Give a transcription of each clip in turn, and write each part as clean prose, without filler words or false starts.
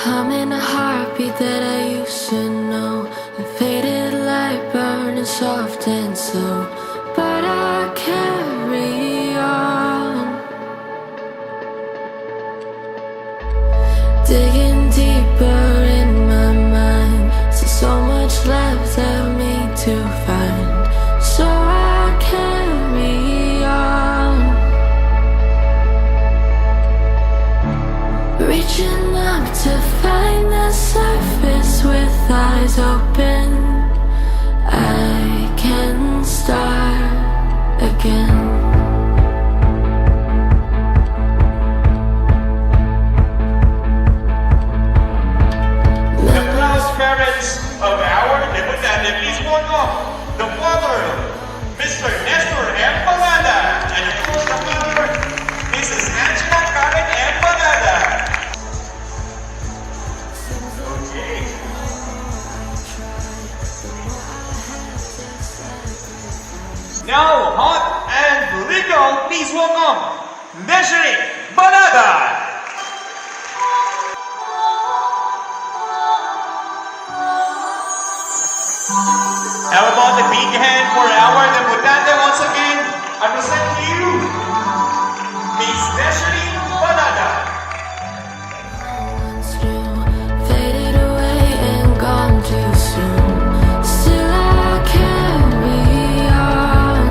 I'm in a heartbeat that I used to know, a faded light burning soft and slow, but I carry on, digging deeper in my mind. Still so much left of me to find, so I carry on, reaching up to find the surface with eyes open. I can start again. The proud parents of our debutante, please welcome the father, Mr. Nestor M. Balada, and of course the mother, Mrs. Angela Karen M. Balada. Okay. Now, hot and legal, please welcome Desiree Balada. How about the big hand for our debutante once again? I present to you Miss Desiree Balada. Once knew, faded away and gone too soon. Still I carry on.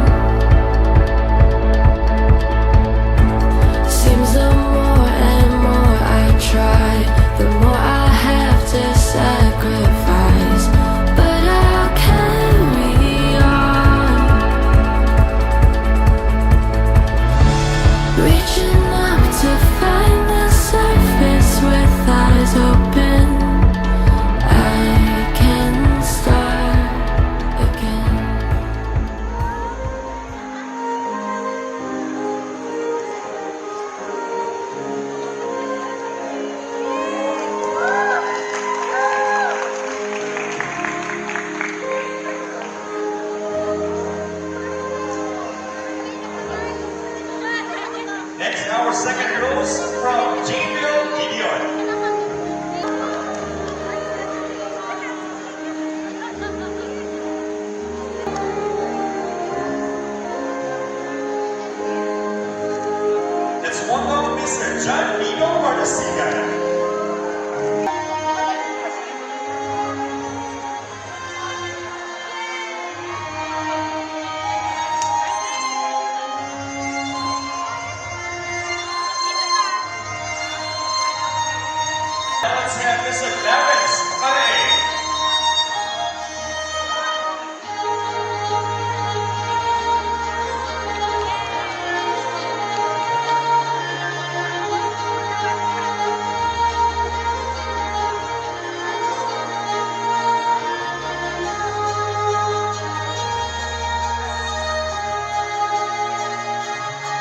Seems the more and more I try, the more I have to sacrifice. But I'll carry on, reaching up to find the surface with eyes open. I can start again. Next, our second rose from Jamil Gideon. Let's welcome Mr. John Vino Martesigan. Let's have Mr. Clarence Kare.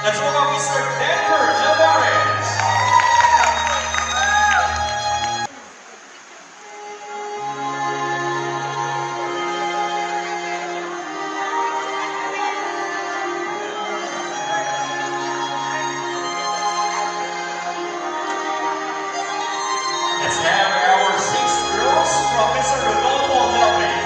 Let's welcome Mr. Denver Alvarez. Let's have our sixth rose from Mr. Rodolfo Melvin.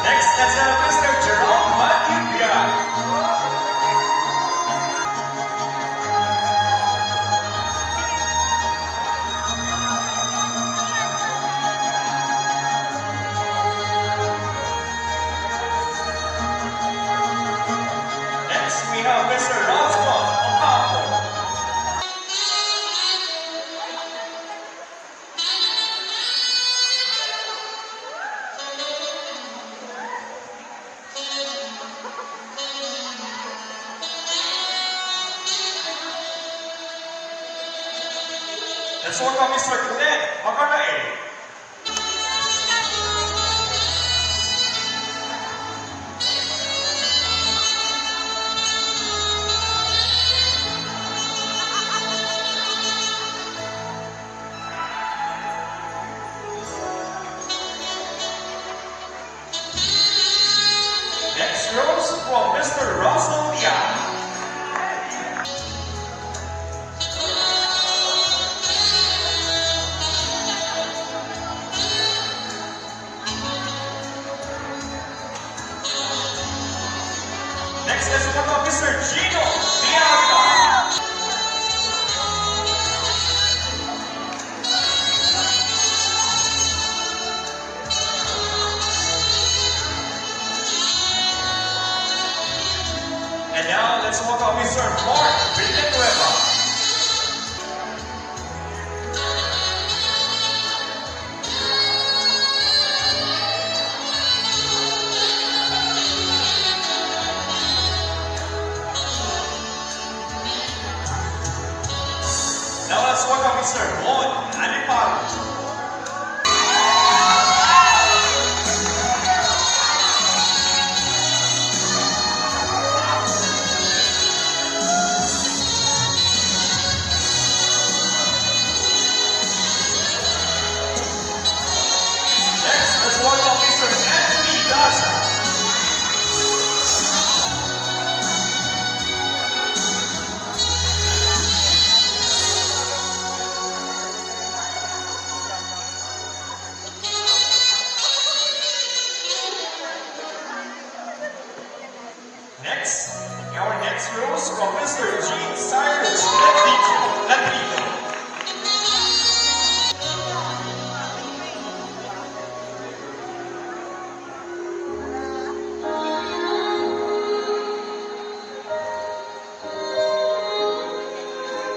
Next, let's have Mr. Jerome Matubia. Next, we have Mr. Roswell Ocampo. Let's welcome Mr. Glenn Makarae. Next, Next, let's welcome Mr. Gino Bianca. And now, let's welcome Mr. Mark Villanueva. Now let's welcome Mr. Mon Aliparo. Next, let's welcome Mr. Anthony Daza. Next, our next rose from Mr. Gene Cyrus Latrito.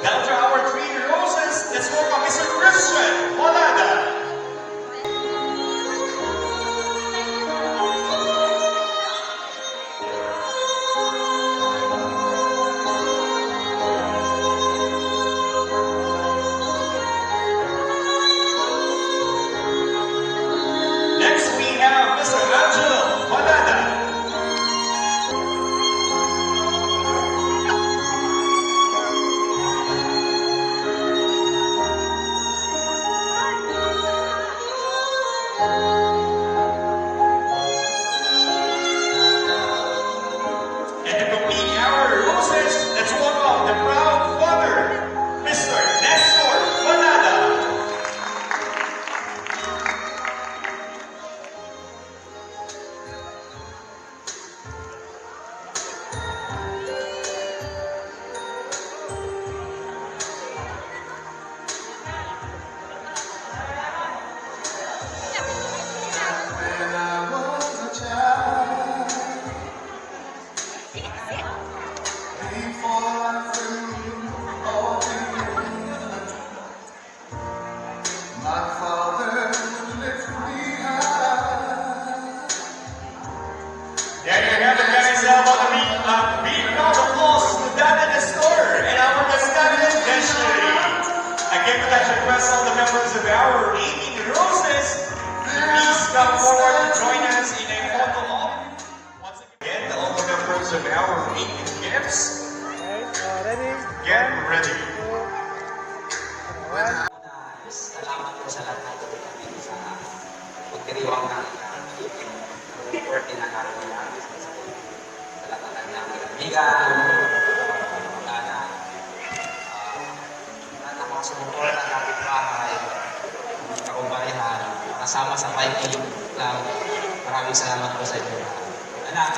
Down to our three roses, let's welcome Mr. Christian Molada. Next, we have Mr. Angelo Molada. And to complete our roses, let's welcome the proud father, Mr. Nestor Molada. When I was a child, before I knew all things, my father lifted me high. There you have it, guys. About the big round of applause to Dana Nestor and our Cascadian Destiny. Again, to that request all the members of our 18 Roses, please come forward and join us in a photo op. Once again, all the members of our 18 Gifts, get ready. Salamat po sa lahat ng kami sa pagkiriwang namin na report din ang namin namin sa lahat ng kanyang kaibigan, na mga sumuporta ng kapitbahay, kakumparihan, kasama sa Viking Club. Maraming salamat po sa inyo. Anak,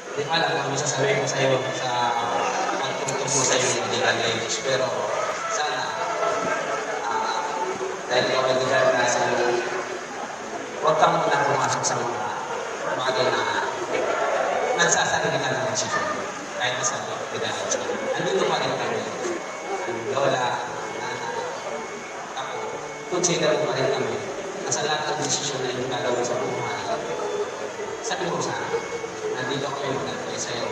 hindi ko alam kung ano sasabihin ko sa iyo sa pagtutong mo sa iyo ng legal language. Pero sana, dahil ikaw ay legal na sa iyo, huwag kang muna pumasok sa mga bagay na nagsasarili ka ng desisyon. Kahit na sa legal language. Andun pa rin kami. Lola, ako, consider mo pa rin kami na sa lahat ng desisyon na yung gagawin sa buhay. Sabi ko sana, nandito kami mag-antay sa'yo.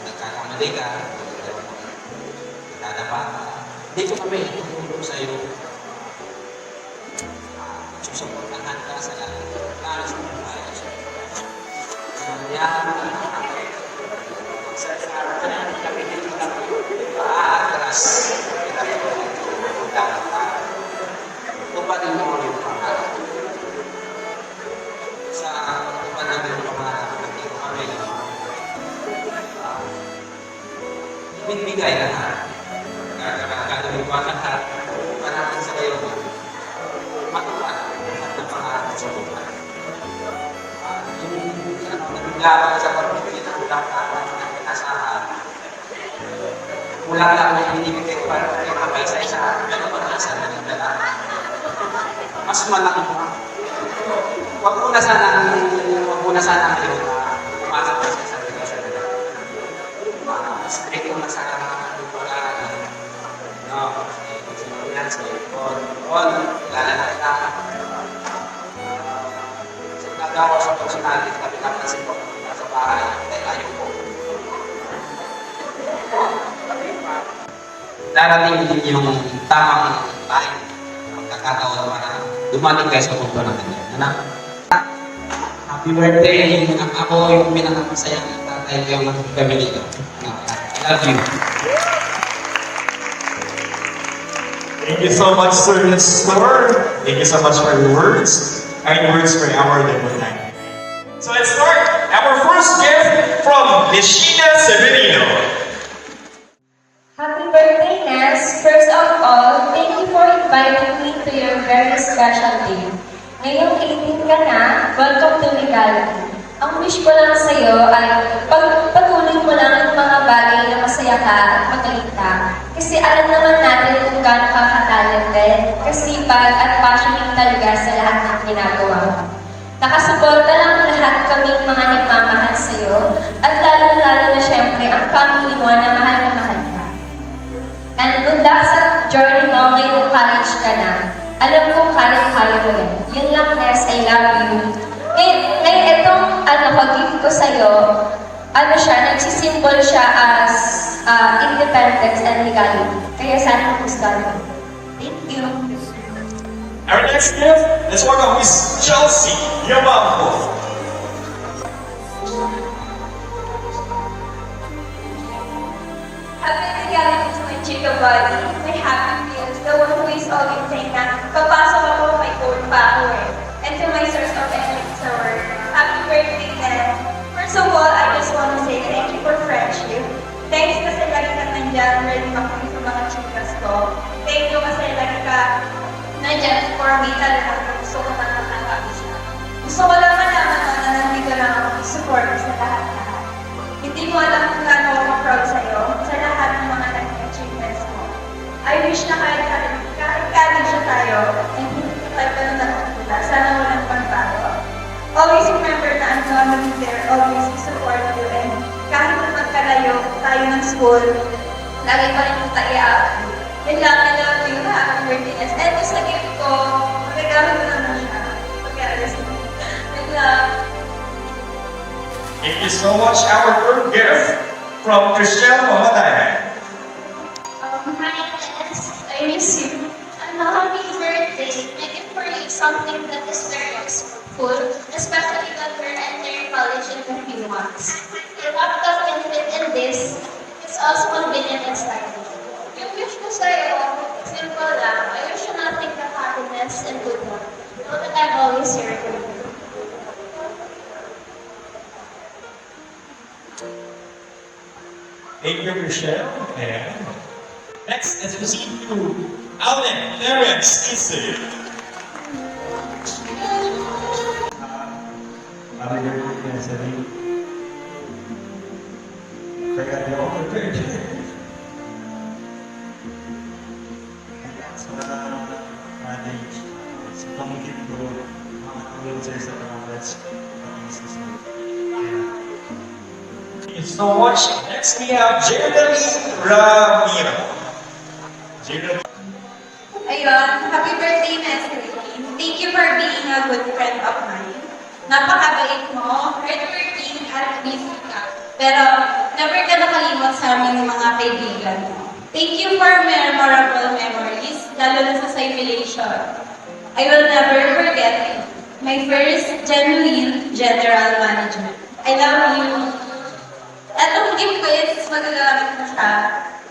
Nagkakamali ka, nadapa ka. Dito kami tutulong sa'yo. Susuportahan ka sa lahat. Para sa buhay. Yan. Sa kami dito kami. Paatras. Kita ko dito. Dapat ka. Tuparin mo yung pangarap. Sa panagin ng pangarap. Binibigay lahat. Gagawin mo lahat para sa kayo matupad at napangarap sa buhay. Yung ano laban sa pagbibigay ng ulang-laban ng pinasahan. Kulang lang na binibigay ko para kayo makaisa-isa. Pero pag-asa na nagdala. Mas malaki mo. Huwag mo na sana kayo na pumasok ka sa sarili sa nila. Strict mo na sana ng pag-aaral. No, yan sa all, kilala na kita. So, nagawa ko sa personality, kami napansin ko sa bahay, dahil ayaw ko. Darating din yung tamang time, magkakataon para dumating kayo sa punto ng ganyan. Anak, happy birthday! Ako yung pinakamasayang tatay ko yung kami dito. I love you. Thank you so much, Sir Nestor. Thank you so much for your words. Kind words for our debut night. So let's start. Our first gift from Nishina Severino. Happy birthday, Nes! First of all, thank you for inviting me to your very special day. Ngayong 18 ka na, welcome to Legality. Ang wish ko lang sa'yo ay pagpatuloy mo lang yung mga bagay na masaya ka at magaling ka. Kasi alam naman natin kung gaano ka ka-talented, kasipag at passionate talaga sa lahat ng ginagawa mo. Nakasuporta lang lahat kaming mga nagmamahal sa'yo at lalo-lalo na syempre ang family mo na mahal ka. And good luck sa journey mo ngayong college ka na. Alam kong kaya mo yan. Yun lang, Nes, I love you. Ngayon, itong pag-gift ko sa'yo, nagsisimbol siya as independence and legality. Kaya sana gustuhan mo. Thank you. Our next gift, let's welcome Miss Chelsea Yabampo. Happy legality to my chica body, my happy feels, the one who is always saying na papasok ako, may gold pa ako eh. And to my source of energy sa work, happy birthday, Nen. First of all, I just want to say thank you for friendship. Thanks kasi lagi ka nandyan, ready makinig sa mga chikas ko. Thank you kasi lagi ka nandyan for me talaga. Gusto ko na nakakabis siya. Gusto ko lang malaman na nandito lang ako i-support sa lahat-lahat. Hindi mo alam kung gaano ako proud sa'yo sa lahat ng mga naging achievements mo. I wish na kahit siya tayo, and hindi ko tayo pa nung nakakita, sana walang pagbago. Always remember na I'm gonna be there, always support you, and kahit na magkalayo tayo ng school, lagi pa rin yung tayo. Yun lang, I love you, happy birthday, Nes. And sa gift ko, magagamit ko naman siya. Pagkaalas mo. Yun lang. Thank you so much. Our third gift from Christian Mamadayan. Hi, Nes. I miss you. And happy birthday. I give for you something that is very useful, especially when we're entering college in a few months. Your laptop benefit in this is also convenient and stylish. Yung wish ko sa'yo, simple lang. I wish you nothing but happiness and good luck. Know that I'm always here for you. Thank you, Michelle. And next, let's proceed to Alden Terrence Issy. Happy birthday, Nestor. Kaya di ako birthday. Sa manage, sa pamukit ko, mga tulong sa college, Thank you so much. Next, we have Jeremy Ramiro. Jeremy. Ayun, happy birthday, Nestor. Thank you for being a good friend of mine. Napakabait mo, hardworking, at busy ka. Pero never ka nakalimot sa aming mga kaibigan mo. Thank you for memorable memories, lalo na sa simulation. I will never forget my first genuine general management. I love you. At ang gift ko is magagamit mo siya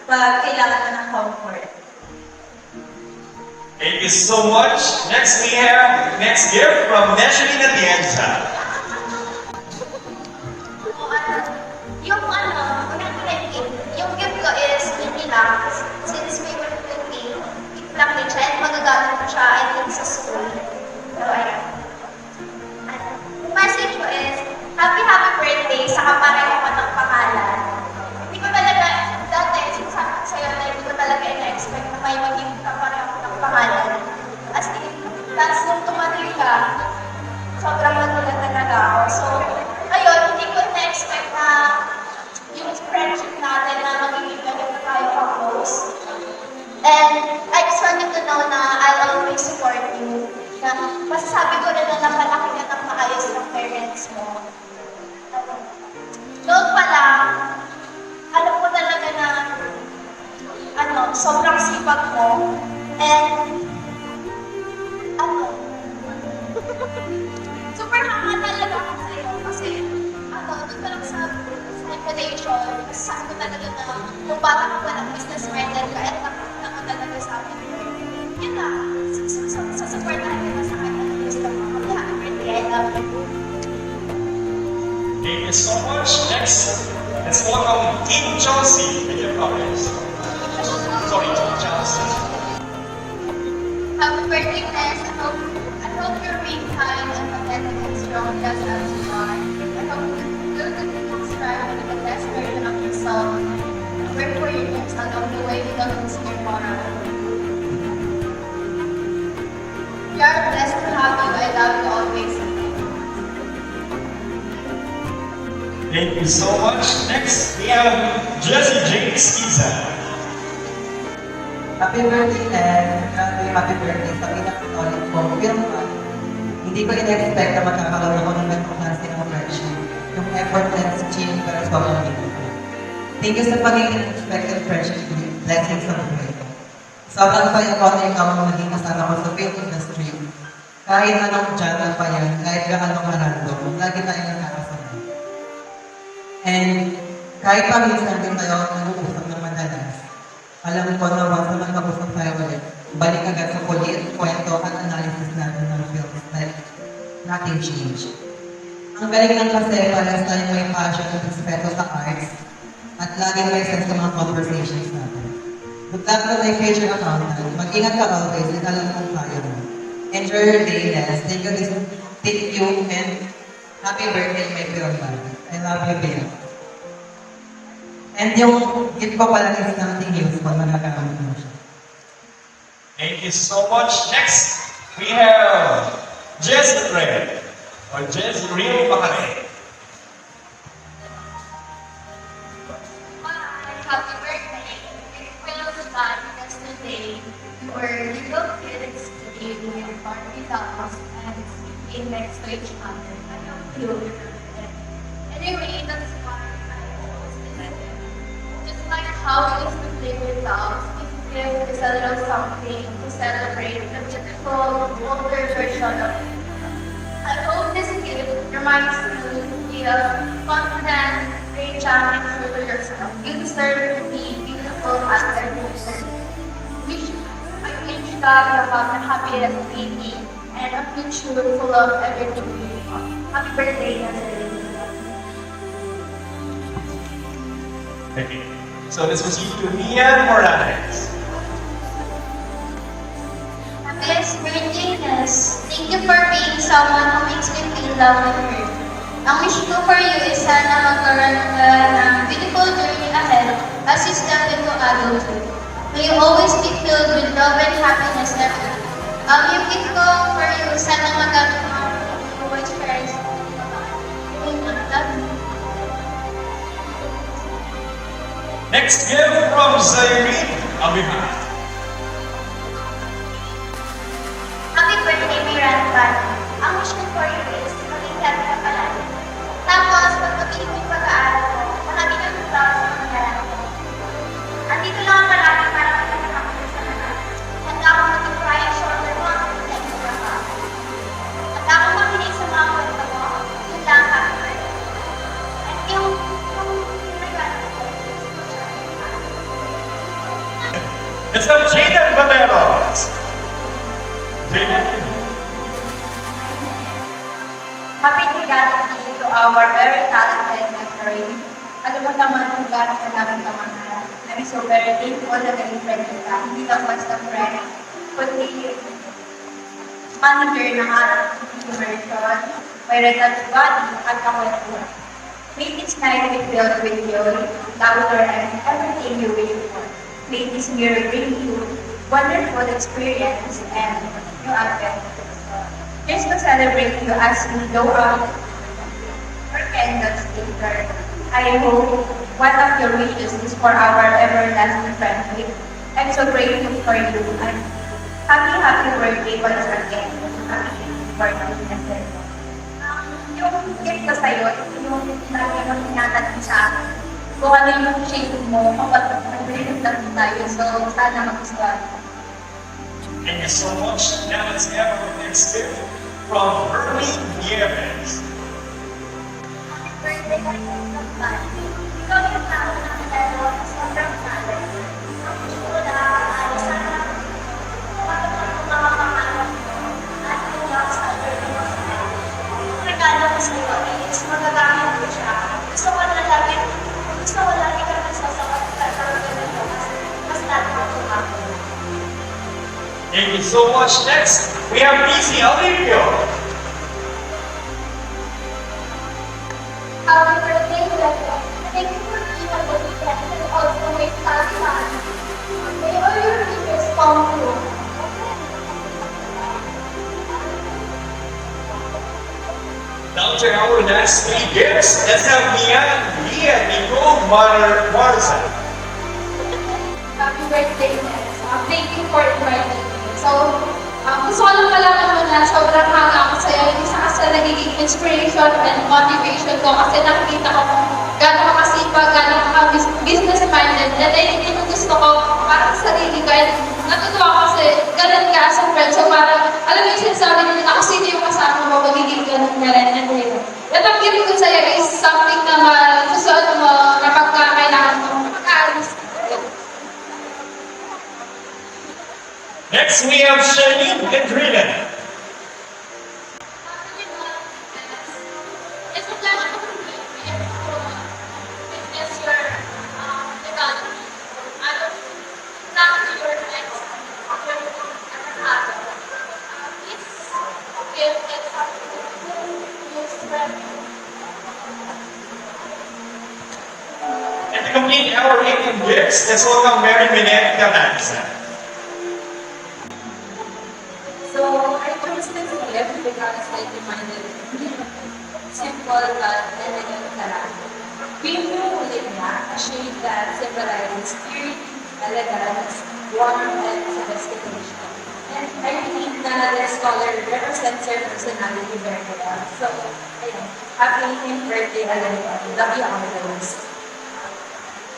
pag kailangan mo ng comfort. Thank you so much. Next, we have next gift from Neshlin Atienza. Yung gift ko is mini lang. Since may birthday, gift lang din siya at magagamit ko siya I think sa school. So, ayan. Ang message ko is, happy birthday siya, sobrang nagulat talaga ako. So, ayun, hindi ko na-expect na yung friendship natin na magiging ganito tayo ka-close. And I just wanted to know na I'll always support you. Na masasabi ko rin na napalaki ka ng maayos ng parents mo. Noon pa lang, alam ko talaga na sobrang sipag mo. And super hanga talaga ako sa'yo kasi doon pa lang sa revelation, sabi ko talaga na kung bata ka pa ng business-minded ka at nakita ka talaga sa akin. Yun na, sa-supportahan kita sa akin ng gusto mo. Happy birthday, I love you. Thank you so much. Next, let's welcome Team Chelsea and your brothers. Sorry, Team Chelsea. Happy birthday, Ness. I hope you're being kind and pathetic and strong just as you are. I hope you'll continue to strive to be the best version of yourself. Work for your dreams along the way without losing your moral. We are blessed to have you. I love you always. Thank you so much. Next, we have Jesse James Isa. Happy birthday, Ted. Grabe, happy birthday sa pinaka-solid ko. Pero hindi ko in-expect na magkakaroon ako ng ganitong klase ng friendship. Yung effortless change para sa mga people. Thank you sa pagiging unexpected friendship with blessings sa buhay ko. Sobrang saya ko na ikaw ang maging kasama ko sa film industry. Kahit anong genre pa yan, kahit gaano karandom, lagi tayo nakakasama. And kahit pa minsan din tayo nag-uusap ng madalas, alam ko na once na mag-usap tayo ulit, balik agad sa kulit, kwento at analysis natin ng films like nothing changed. Ang galing ng kasi parang tayo may passion at respeto sa arts at laging may sense sa mga conversations natin. Good luck to my future accountant. Mag-ingat ka always at alam kong kaya mo. Enjoy your day, Les. Thank you and happy birthday, my film buddy. I love you, Bill. And yung gift ko pala is something useful, magagamit mo siya. Thank you so much. Next, we have Jezreel or Jezreel Bakare. Happy birthday. It feels bad because today you were little kids eating your party dolls and sitting next to each other. I hope you will remember it. Anyway, that's why I always decided. Just like how we used to play with dolls, this gift is a little something to celebrate the beautiful older version of it. I hope this gift reminds you to feel confident, great and true to yourself. You deserve to be beautiful as every person. I wish God you have a happy and baby and a future full of everything beautiful. Happy birthday, Nazarene. Thank you. So let's proceed to Mian Morales. Happiest birthday, Ness. Thank you for being someone who makes me feel loved and heard. Ang wish ko for you is sana magkaroon ka ng beautiful journey ahead as you step into adulthood. May you always be filled with love and happiness every day. Yung gift ko for you, sana magamit mo ang words friends. Love you. Next gift from Zairine Abihan. Happy birthday, Miranda. Ang wish ko for you is maging happy ka palagi. Tapos, pag mabilis yung pag-aaral mo, palagi kang proud sa mga lalaki. Andito lang ang palagi para magkakasama sa lahat. Handa akong mag-try ang shoulder mo ang next ka pa. Handa akong makinig sa mga kwento mo. Yun lang, happy birthday. At yung regalo ko, Let's have Jaden Valeros. Jaden. happy regalo to our very talented Nazarene. Alam mo naman kung gano'n ka namin kamahal. I'm so very thankful na naging friend kita. Hindi lang basta friend, kundi manager ng ating immersion, may retouch body at kakwentuhan. May this night be filled with joy, laughter, and everything you wish for. May this mirror bring you wonderful experience and new adventures. Here's to celebrate you as we go out for candles later. I hope one of your wishes is for our everlasting friendship. I'm so grateful for you. And happy birthday once again. Happy birthday. Yung gift ko sa'yo, yung lagi mo tinatanong sa akin. Kung ano yung shape mo, kapag nag-break natin tayo. So, sana mag-gustuhan. Thank you so much. Now let's have our next gift from Hermie Nieves. Happy birthday ka rin ng bati. Ikaw yung tao na dalawa na sobrang salad. Ang gusto ko na sana matupad mo mga pangarap mo at yung mga standard mo. Yung regalo ko sa'yo is magagamit ko siya. Gusto ko lagi ka nasasakat at talaga mo mas lalo ko tumako. Thank you so much. Next, we have BC Alivio. Happy birthday, Lolo. Thank you for being a good friend and also my son. May all your wishes come true. Now to our next three gifts. Let's have Leah Nicole Marza. Happy birthday, Ness. Thank you for inviting me. So, gusto ko lang malaman mo na sobrang hanga ako sa'yo. Isa ka sa nagiging inspiration and motivation ko kasi nakikita ko kung gano'n ka kasipag, gano'n ka business-minded. And I think yung gusto ko para sa sarili ko. And natutuwa ko kasi gano'n ka as a friend. So parang, alam mo yung sinasabi nila na kung sino yung kasama mo, magiging gano'n ka rin. And yung gift ko sa'yo is something na masusuot mo kapag kailangan mo. Kapag-aalis. Next, we have Shani and Drina. It's a pleasure to be here to witness your development. I look down to your next this gift is And to complete our 18 gifts, let's welcome Mary Minette Camanza. So, I chose this gift because I demanded simple but elegant lang. Premium ulit niya, a shade that symbolizes purity, elegance, warmth, and sophistication. And I believe na this color represents your personality very well. So, ayun, happy birthday again. Love you always.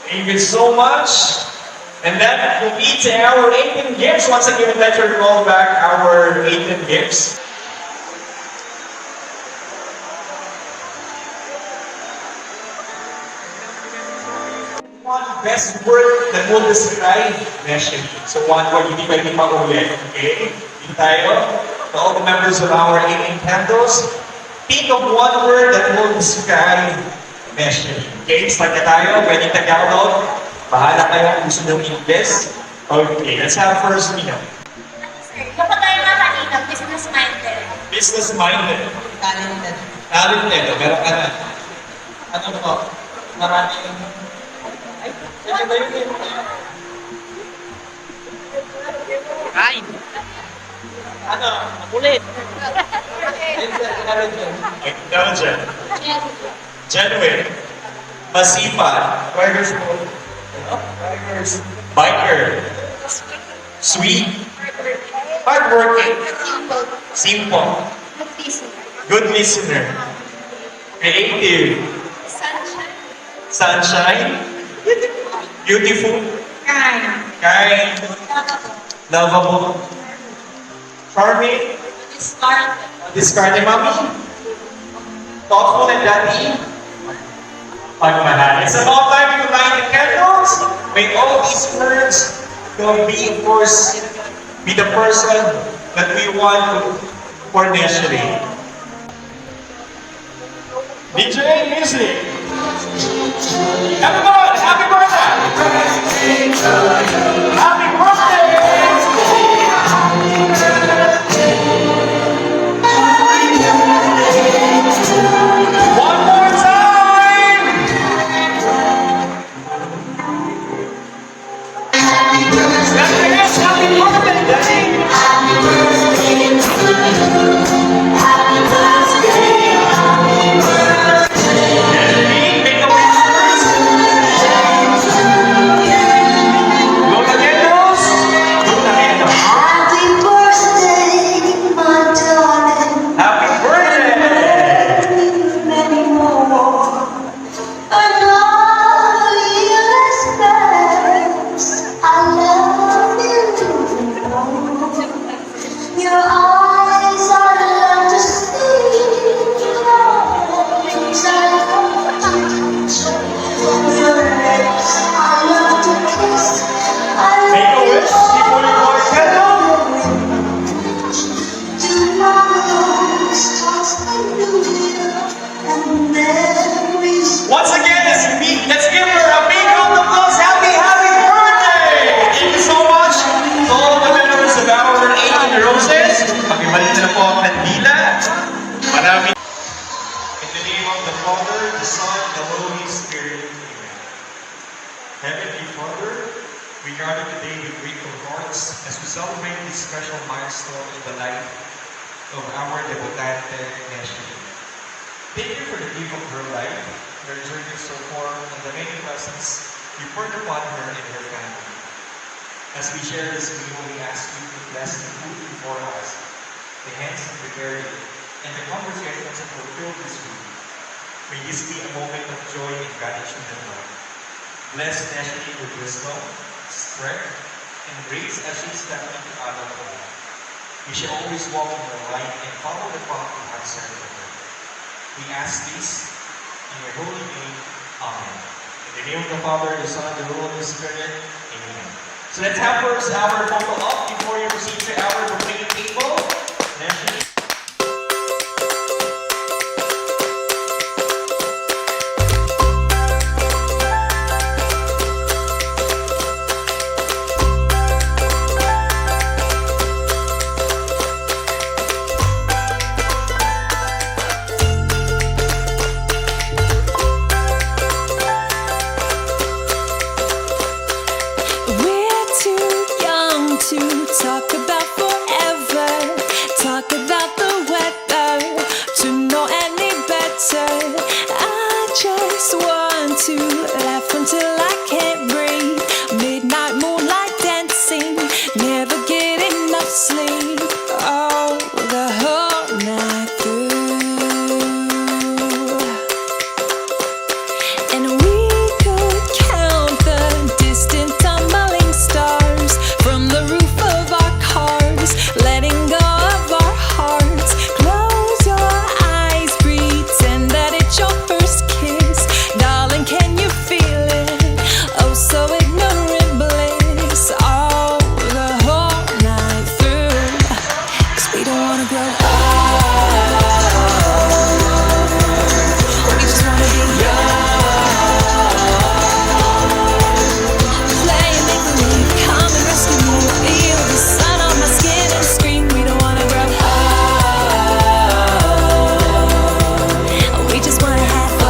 Thank you so much. And that completes our 18 gifts. Once again, let's roll back our 18 gifts. One best word that will describe Neship. So one word, hindi pwede maulit. Okay? Dito tayo. To all the members of our 18 candles, think of one word that will describe Neship. Okay? Start na tayo. Pwede Tagalog. Bahala kayo kung gusto nyo English. Okay, let's have first Mino. Sir, yung tayo na kanina, business-minded. Business-minded. Talented. Talented. Meron ka na. Ano mo? Marami yung... Ay, ano ba yun? Kain. Ano? Makulit. Intelligent. Genuine. Masipag. Biker. Sweet. Hardworking. Simple. Good listener. Creative. Sunshine. Beautiful. Kind. Lovable. Charming. Discarding mommy. Thoughtful and daddy. Pagmahal. It's about time to light the candles. May all these words will be, of course, be the person that we want for Nestle. DJ music. Everyone, happy birthday! Happy birthday! One more time! Happy birthday, Daddy! Marami. In the name of the Father, the Son, the Holy Spirit. Amen. Heavenly Father, we gather today with grateful hearts as we celebrate this special milestone in the life of our debutante, Nestle. Thank you for the gift of her life, her journey so far, and the many blessings you poured upon her and her family. As we share this meal, we ask you to bless the food before us, the hands that prepared it, and the conversations that fulfill this food. May this be a moment of joy and gratitude and love. Bless Nestle with wisdom, strength, and grace as she steps into adulthood. We shall always walk in the light and follow the path you have set for her. We ask this in your holy name. Amen. In the name of the Father, the Son, and the Holy Spirit. Amen. So let's have first our photo up before you proceed to our buffet table. Nestle. We're too young to talk about forever, talk about the weather, to know any better. I just want to laugh until I can't breathe. Midnight moonlight dancing, never get enough sleep. Oh, the whole night through. And we could count the distant tumbling stars from the roof of our cars, letting go of our hearts. Close your eyes, pretend that it's your first kiss. Darling, can you feel it? Oh, so ignorant bliss. Oh, the whole night through. 'Cause we don't wanna grow up. We just wanna be young. Play and make believe, come and rescue me. Feel the sun on my skin and scream. We don't wanna grow up. We just wanna have fun.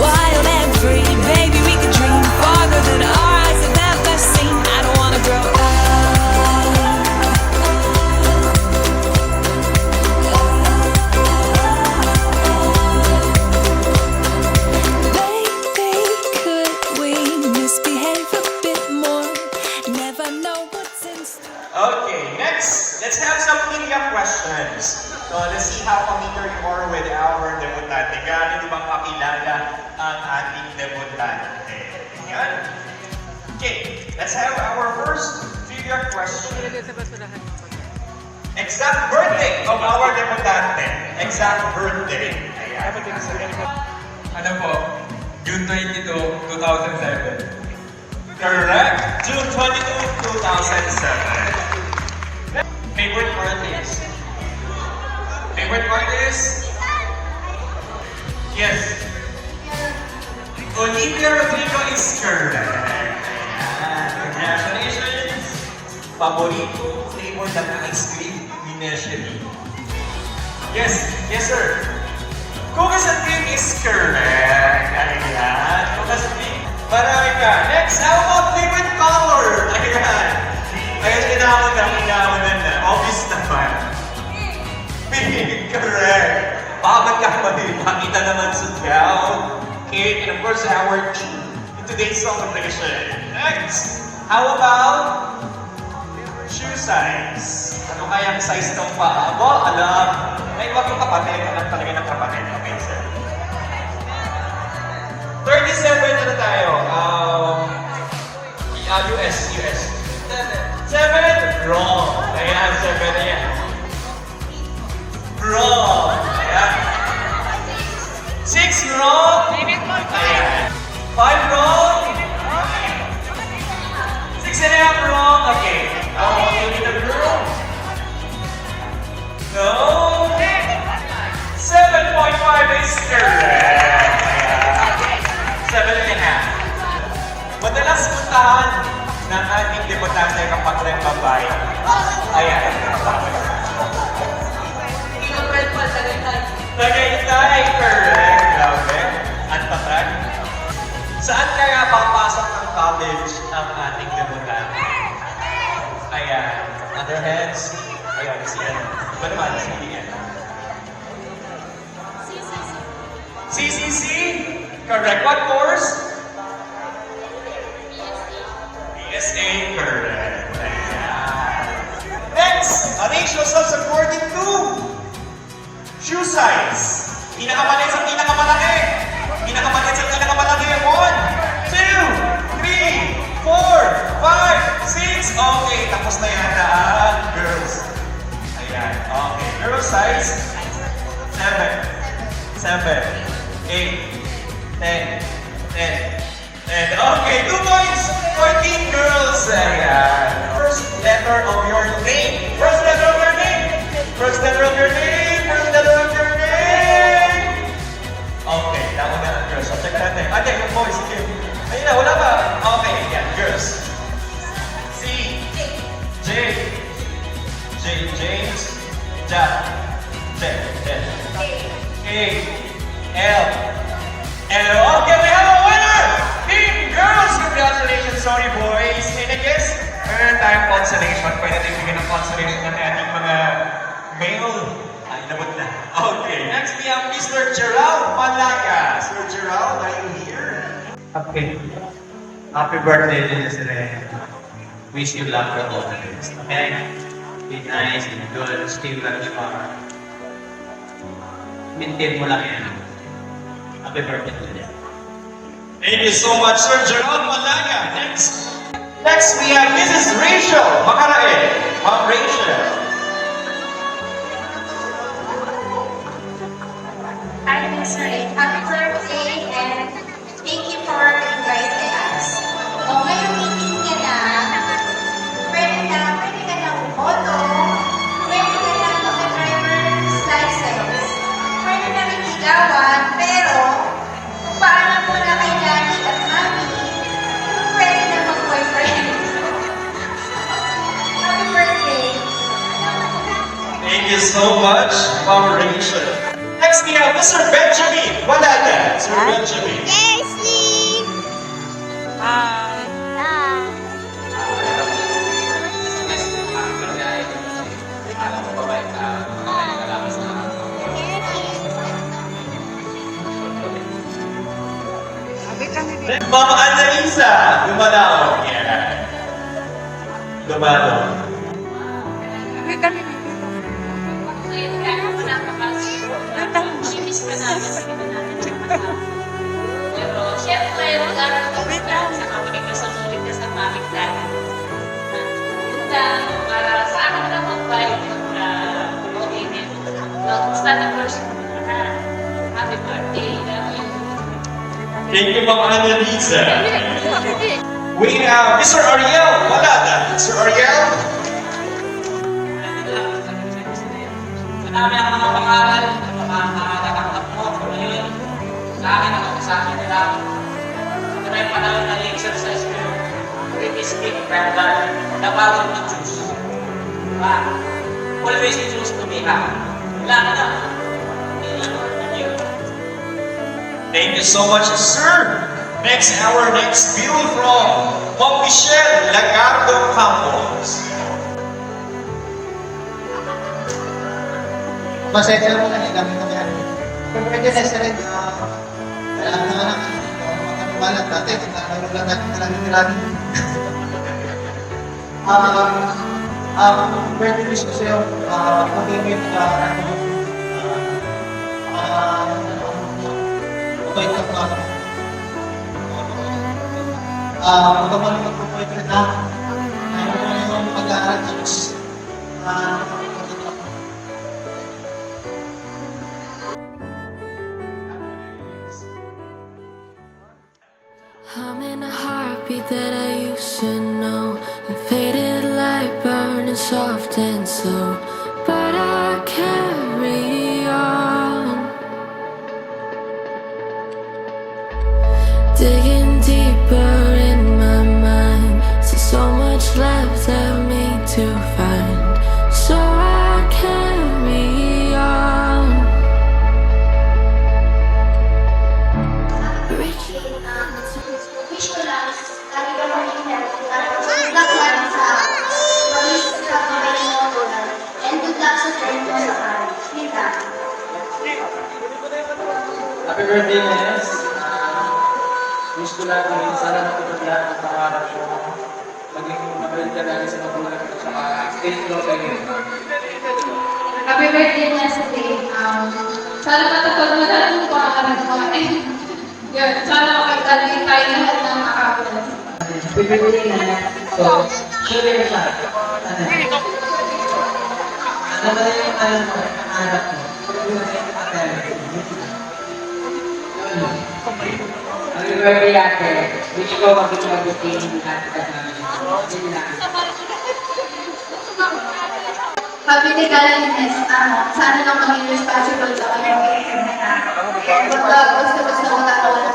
Wild and free, baby, we could dream farther than our eyes have ever seen. I don't wanna grow up. Baby, could we misbehave a bit more? Never know what's in store. Okay, next, let's have some trivia questions. So let's see how familiar you are with our debutante. Gaano di bang kakilala ang ating debutante? Yan. Okay, let's have our first trivia question. Exact birthday of our debutante. Exact birthday. Ayan. Ano po? June 22, 2007. Correct. June 22, 2007. Favorite artist? Favorite artist? Yes. Olivia Rodrigo is correct. Ayan. Congratulations. Paborito flavor ng ice cream ni Nestle. Yes. Yes, sir. Cookies and cream is correct. Ayan. Cookies and cream. Marami ka. Next, how about favorite color? Ayan. Ayan, inawan na. Obvious naman. Pink. Correct. Baka magkamali. Pakita naman sudyaw, cake, and of course, our tea in today's celebration. Next, how about shoe size? Ano kaya ang size ng paa mo? Alam. Ay, wag yung kapatid. Alam talaga ng kapatid. Okay, sir. 37 na tayo. US. 7. Wrong. Ayan, 7 na yan. Wrong. Ayan. 6 wrong. Ayan. 5 wrong. 6.5 wrong. Okay. Okay, the girl. No. 7.5 is correct. 7.5. Madalas puntahan ng ating debutante kapag nagbabayad. Ayan. Saan kaya papasok ng college ang ating debutant? Ayan. Other heads. Ayan, si ano. Iba naman, si Ian. CCC? Correct. What course? PSA. Correct. Ayan. Next, arrange yourselves according to shoe size. Pinakamaliit sa pinakamalaki. Pinakamaliit sa pinakamalaki. 1, 2, 3, 4, 5, 6. Okay, tapos na yata ang girls. Ayan, okay. Girl size, 7, 8, 10, 10. Okay, 2 points for Team Girls. Ayan. First letter of your name. First letter of your name. First letter of your name. First letter of your name. Okay, tama na ang girls. So, check natin. Ate, yung boys, sige. Ayun na, wala pa. Okay, yan, girls. C. J. James. Jack. L. Okay, we have a winner! Team Girls! Congratulations, sorry boys. And I guess, meron tayong consolation. Pwede tayo bigyan ng consolation ng ating mga male. Ay, nabot na. Okay, next we have Mr. Gerald Malaga. Sir Gerald, are you here? Okay. Happy birthday, Desiree. Wish you luck for all the best. Okay? Be nice, be good, stay where you are. Maintain mo lang yan. Happy birthday today. Thank you so much, Sir Gerald Malaga. Next we have Mrs. Rachel Macarae. Ma'am Rachel. Hi, Miss Ray. Happy birthday and thank you for inviting us. O ngayong meeting ka na, pwede ka na umoto, pwede ka na mag-driver's license, pwede na rin ligawan, pero kung paano mo na kay Daddy at Mami, pwede na mag-boyfriend. Happy birthday! Thank you so much, Ma'am Rachel. Next we have Mr. Benjamin Malaga. Sir Benjamin. Ma'am Annalisa Dumalao. Yeah. Dumalao. Pero, syempre, mag-aral ka sa kapatid ka sa sulit ka sa mamig natin. Yun lang, para sa akin lang mag-bike na okay-net. Gusto na first happy birthday. Love you. Thank you, Ma'am Annalisa. We have Mr. Ariel Malaga. Mr. Ariel. Marami ang mga pangalan, makakatakanggap mo. Ngayon, sa akin, sa akin nila. Ito na yung panahon na exercise ko. Previous kick, rather, the power to choose. Always choose to be happy. Wala ka na. Thank you so much, sir. Our next bill from Ma'am Michelle Lagardo Campos. Pasensya mo na gamit na yan. Kung pwede na siya rin, kailangan na lang, makanumalan dati, naglalaro lang natin maraming. Birthday wish ko sa'yo, pag-ibig ka, mabait ka pa. Huwag mo naman mag-boyfriend na, ayaw mo naman mag-aaral, tapos, I'm in a heartbeat that I used to know. A faded light burning soft and slow. But I carry on. Digging deeper in my mind. Still so much left of me to find. So I carry on. Reaching out to Happy birthday, Nes. Wish ko lang rin sana natupad lahat ng pangarap ko. Maging mabalik ka lang sa magulang ko, tsaka stay strong sa iyo. Happy birthday niya sa day. Sana matupad mo lahat ng pangarap mo. Yun, sana makagdali tayo lahat ng makakulas. Happy birthday na. So, share ka siya. Ano ba yung pangarap mo? Happy birthday, ate. Wish ko maging mabuting at namin. Yun lang. Happy Tigalanes, sana lang maging responsible sa kanyang basta magkakawa na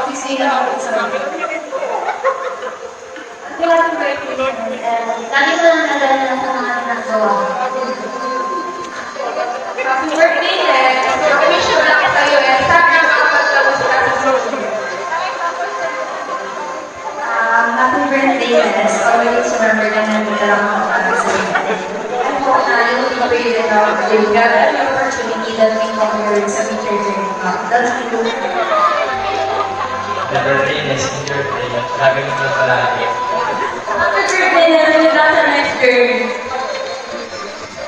opisina ako sa mga. Happy birthday. Lagi ko lang nalala sa mga ginagawa. Happy birthday, Len. Wish ko lang sa'yo sana makapagtapos ka sa social. Happy birthday, Les. Always remember na nandito lang ako para sa iyo. I hope na you will be great enough to get an opportunity that may come your sa future journey. That's my goal. Happy birthday, Nes. Happy birthday. Sabi mo na palagi. Happy birthday, Les. That's our next journey.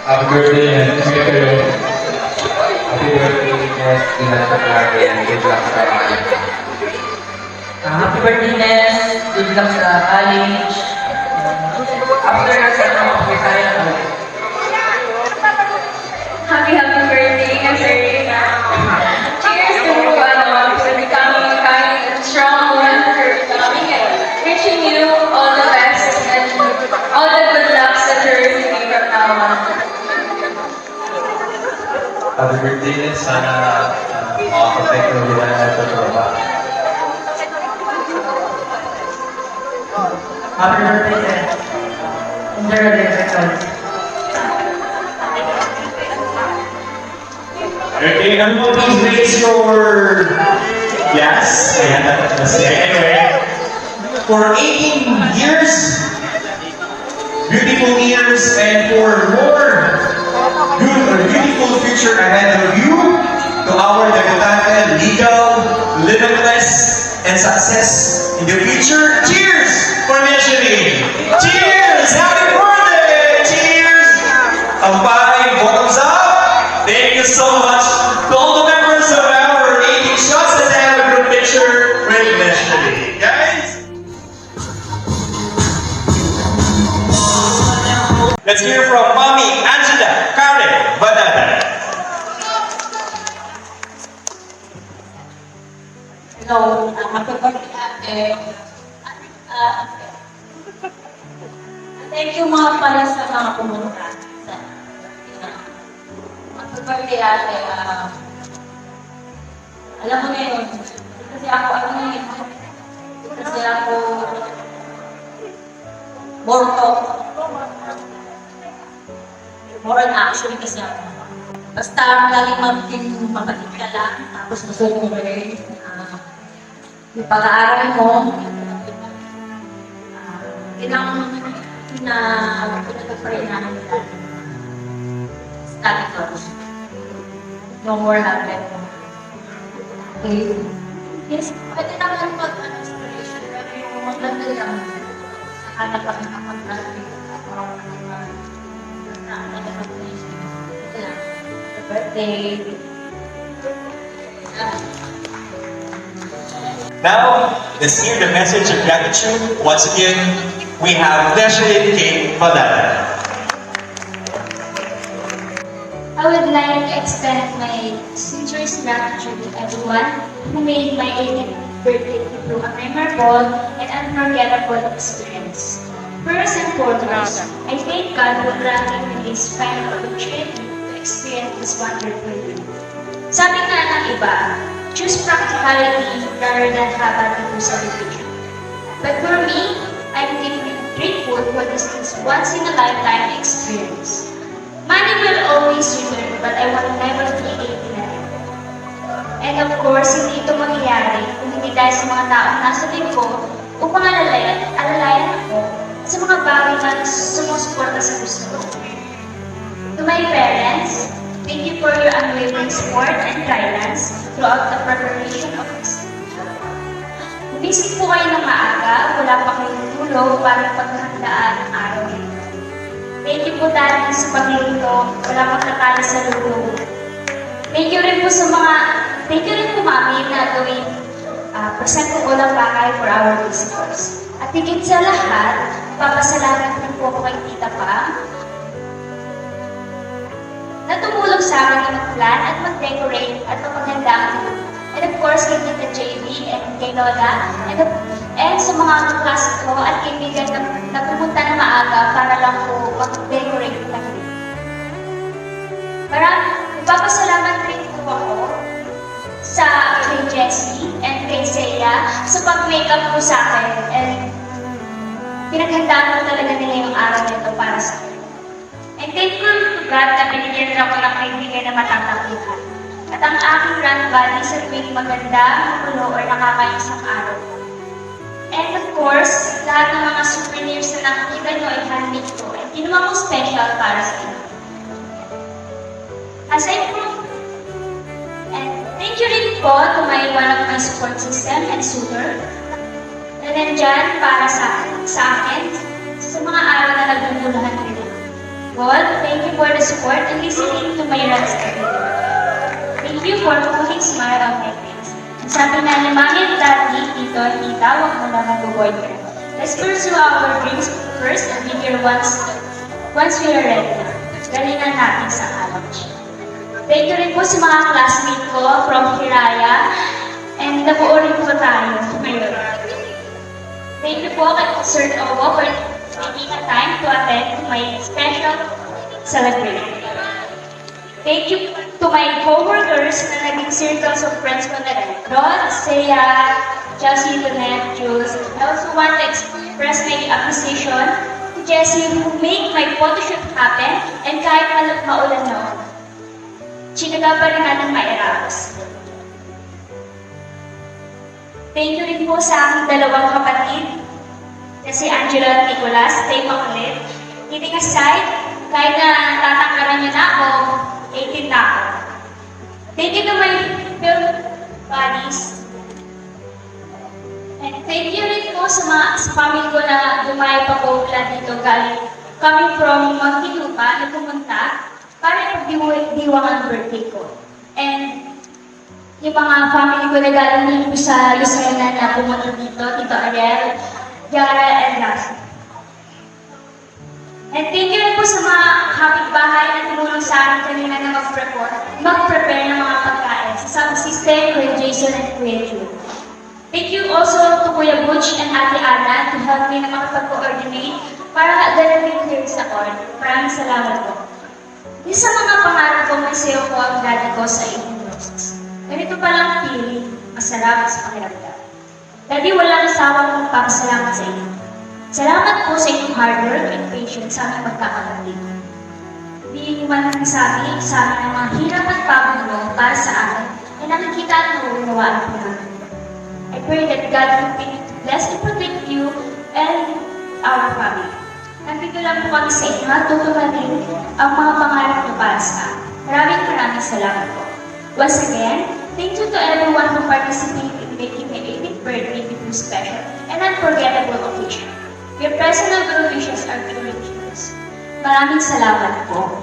Happy birthday, Nes. Happy birthday. Happy birthday, Nes. Ingat ka palagi. Good luck sa pag-aaral. Happy birthday, Nes. Good luck sa college. After na sana makapagkaya ka. Happy birthday, Sir. Cheers to becoming a kind and strong woman for becoming it. Wishing you all the best and all the good lucks that you're receiving from now on. Happy birthday, Nes. Sana makapag-take na ulit na ito tropa. Happy birthday, Ted. Enjoy your day, Ted. Okay, everyone please raise your... Yes? Ayan, that's it. Anyway, for 18 years, beautiful years, and for more beautiful future ahead of you, to our debutante, legal, limitless, and success in the future. Cheers for Neshri! Cheers! Happy birthday! Cheers! A 5 bottoms up. Thank you so much to all the members of our 18 shots. Let's have a group picture with Neshri. Guys! Let's hear from Mommy Angela Karen Badada. Hello, happy birthday, ate. Thank you mga pala sa mga pumunta. Happy birthday, ate. Alam mo na yun, kasi ako, kasi ako, morto. More on action kasi ako. Basta laging mabalik ka lang, tapos gusto mo rin, yung pag-aaral mo, yun ang pinag-pray namin lahat. Study course. No more habit. Okay. Yes, pwede naman mag-inspiration, pero yung maganda lang, nakahanap lang nakapag-graduate. Birthday. Now, let's hear the message of gratitude. Once again, we have Neshri K. Badada. I would like to extend my sincerest gratitude to everyone who made my 18th birthday into a memorable and unforgettable experience. First and foremost, I thank God for granting me this final opportunity to experience this wonderful day. Sabi nga ng iba, choose practicality rather than habit celebration. But for me, I'm deeply grateful for this once-in-a-lifetime experience. Money will always return, but I will never be 89. And of course, hindi ito mangyayari kung hindi dahil sa mga taong nasa likod ko upang alalayan ako sa mga bagay na sumusuporta sa gusto ko. To my parents, thank Thank you for your unwavering support and guidance throughout the preparation of this. Gumising po kayo ng maaga, wala pa kayong tulog para paghahandaan ang araw nito. Thank you po Daddy sa pagluluto, wala magtatalo sa luto. Thank you rin po Mami na gawing present ko ulang bagay for our visitors. At higit sa lahat, papasalamat rin po ako kay Tita Pam na tumulong sa amin na mag-plan at mag-decorate at mapaghanda ang luto. And of course, kay Tita JV and kay Lola, and sa mga klase ko at kaibigan na pumunta na maaga para lang po mag-decorate ng luto. Nagpapasalamat rin po ako sa kay Jessie and kay Seiya sa pag-makeup po sa akin. And pinaghandaan po talaga nila yung araw nito para sa akin. And thankful to God na binigyan ako ng kaibigan na matatakutan. At ang aking grandbody sa tuwing maganda, magulo, or nakakaisang araw. And of course, lahat ng mga souvenirs na nakikita nyo ay handmade ko. And ginawa ko special para sa inyo. Aside from, and thank you rin po to one of my support system and suitor na nandyan para sa akin sa mga araw na nagbubulahan rin. God, thank you for the support and listening to my rants every day. Thank you for putting smile on my face. And sabi na ni Mami at Daddy, Tito at Tita, huwag mo na mag-boyfriend. Let's pursue our dreams first and bigger once we are ready na. Galingan natin sa college. Thank you rin po sa mga classmates ko from Hiraya and nabuo rin po tayo ngayon. Thank you po kay Sir Owo for taking a time to attend to my special celebration. Thank you to my co-workers na naging circles of friends ko na rin. Rod, Seiya, Chelsea, Donette, Jules. I also want to express my appreciation to Jessie who made my photoshoot happen and kahit maulan na ako. Chinaga pa rin natin mairaos. Thank you rin po sa aking dalawang kapatid na si Angela at Nicolas. Stay makulit. Kidding aside, kahit na tatangkaran niyo na ako, 18 na ako. Thank you to my film buddies. And thank you rin po sa family ko na dumayo pa po dito galing. Coming from Muntinlupa na pumunta para pagdiwang ang birthday ko. And yung mga family ko na galing dito sa Lucena na pumunta dito, Tito Ariel, Yara, and Lassie. And thank you rin po sa mga kapitbahay na tumulong sa akin kanina na mag-prepare ng mga pagkain sa sound system, Kuya Jason and Kuya Jude. Thank you also to Kuya Butch and Ate Ana to help me na makapag-coordinate para ganun clear sa cord. Maraming salamat po. Isa sa mga pangarap ko, may sayo ko ang daddy ko sa 18 roses. Ganito palang feeling, masarap sa pakiramdam. Daddy, walang asawang magpapasalamat sa inyo. Salamat po sa inyong hard work and patience sa aming magkakapatid. Hindi niyo man nagsabi sa amin ang mga hirap at pagulong para sa akin na nakikita at nauunawaan po namin. I pray that God continue to bless and protect you and our family. Nandito lang po kami sa inyo at tutunanin ang mga pangarap niyo para sa akin. Maraming salamat po. Once again, thank you to everyone who participated in making my 18th birthday beautiful special and unforgettable occasion. Your personal well wishes are truly yours. Maraming salamat po.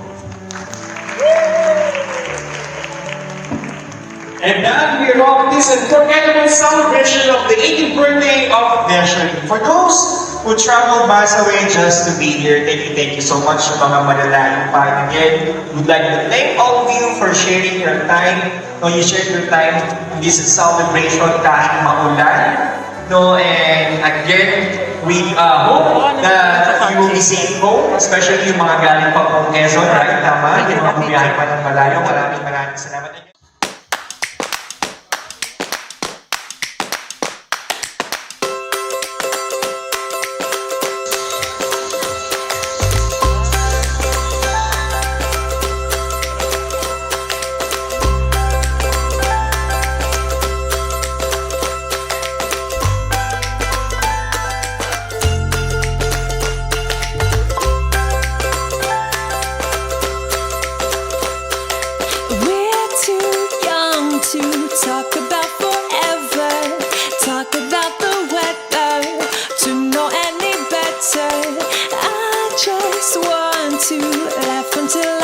And that we wrap this unforgettable celebration of the 18th birthday of Desiree. For those who traveled miles away just to be here, thank you so much sa mga malalayong pa. Again, we'd like to thank all of you for sharing your time. No, you shared your time in this celebration kahit maulan. No, and again, we hope that you will be safe home, especially yung mga galing pa po Quezon, right? Tama, yung mga bumiyahe pa ng malayo. Maraming salamat. to talk about forever, talk about the weather, to know any better. I just want to laugh until